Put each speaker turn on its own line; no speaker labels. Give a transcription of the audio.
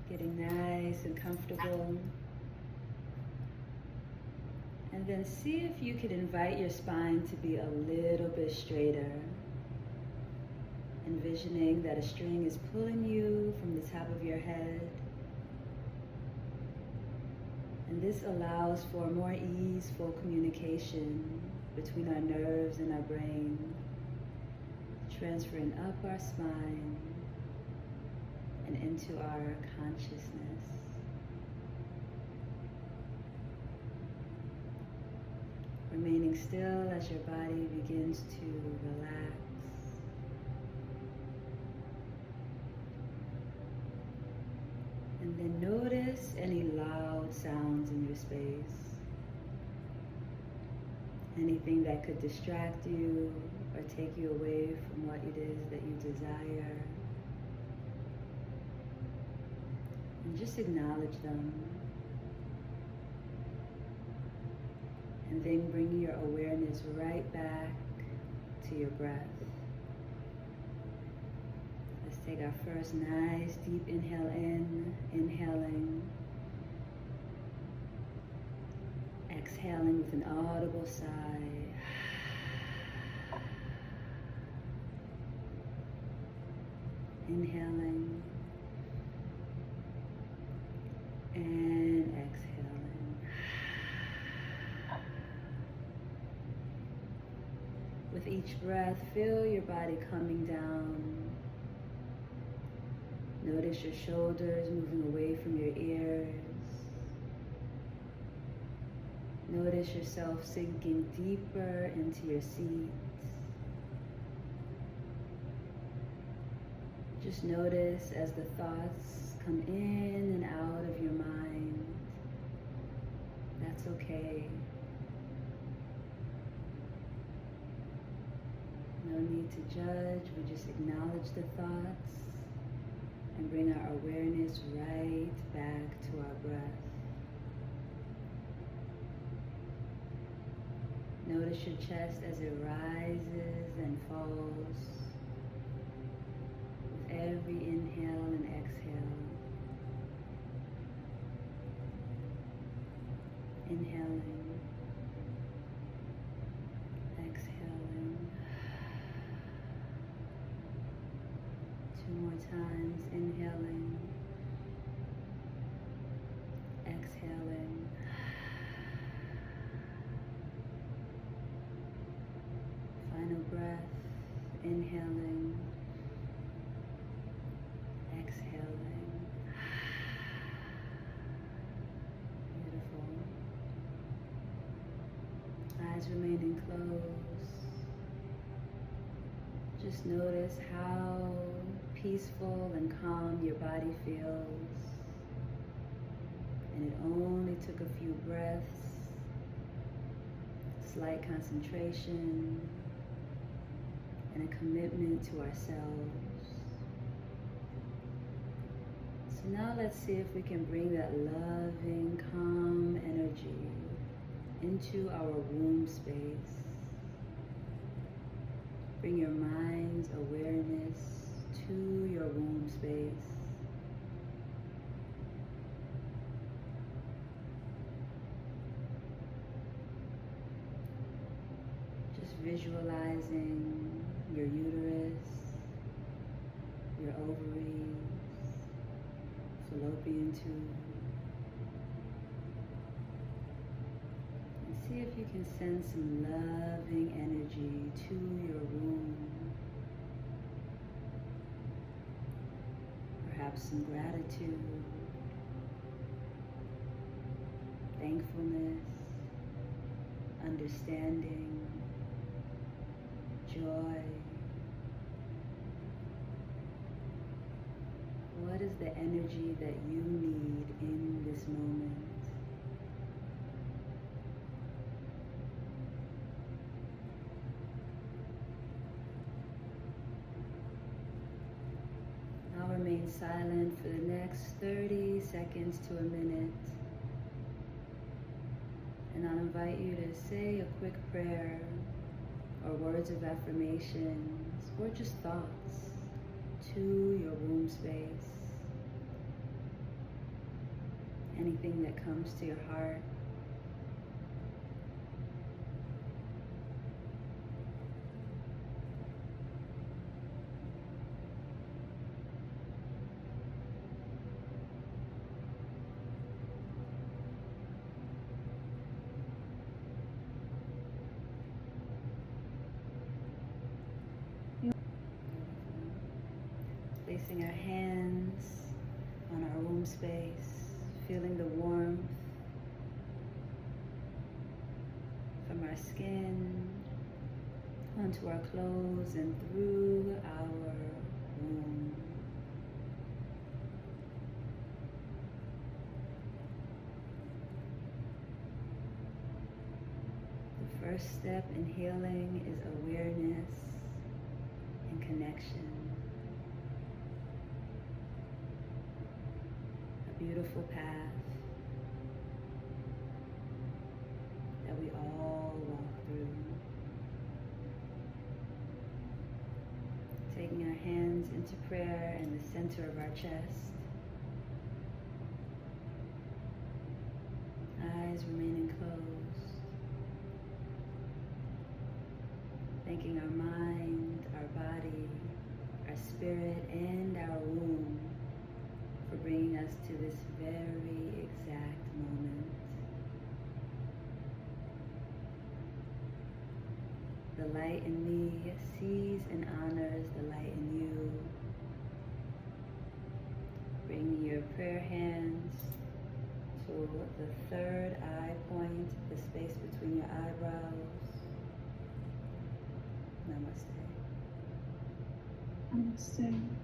Getting nice and comfortable. And then see if you could invite your spine to be a little bit straighter. Envisioning that a string is pulling you from the top of your head. And this allows for more easeful communication between our nerves and our brain, transferring up our spine and into our consciousness. Remaining still as your body begins to relax. And then notice any loud sounds in your space. Anything that could distract you or take you away from what it is that you desire. And just acknowledge them. And then bring your awareness right back to your breath. Let's take our first nice deep inhale in, inhaling. Exhaling with an audible sigh. Inhaling and exhaling. With each breath, feel your body coming down. Notice your shoulders moving away from your ears. Notice yourself sinking deeper into your seat. Just notice as the thoughts come in and out of your mind. That's okay. No need to judge. We just acknowledge the thoughts and bring our awareness right back to our breath. Notice your chest as it rises and falls with every inhale and exhale. Inhaling, exhaling. 2 more times, inhaling, exhaling. Final breath, inhaling, exhaling. Beautiful. Eyes remaining closed. Just notice how peaceful and calm your body feels. And it only took a few breaths, slight concentration, and a commitment to ourselves. So now let's see if we can bring that loving, calm energy into our womb space. Bring your mind's awareness to your womb space. Just visualizing your uterus, your ovaries, fallopian tube. And see if you can send some loving energy to your womb. Perhaps some gratitude, thankfulness, understanding, joy. What is the energy that you need in this moment? Now remain silent for the next 30 seconds to a minute. And I'll invite you to say a quick prayer or words of affirmations or just thoughts to your womb space. anything that comes to your heart. Placing our hands on our womb space, feeling the warmth from our skin onto our clothes and through our womb. The first step in healing is awareness and connection. Beautiful path that we all walk through. Taking our hands into prayer in the center of our chest. Eyes remaining closed. Thanking our mind, our body, our spirit, and our womb for bringing us to this very exact moment. The light in me sees and honors the light in you. Bringing your prayer hands to the third eye point, the space between your eyebrows. Namaste.
Namaste.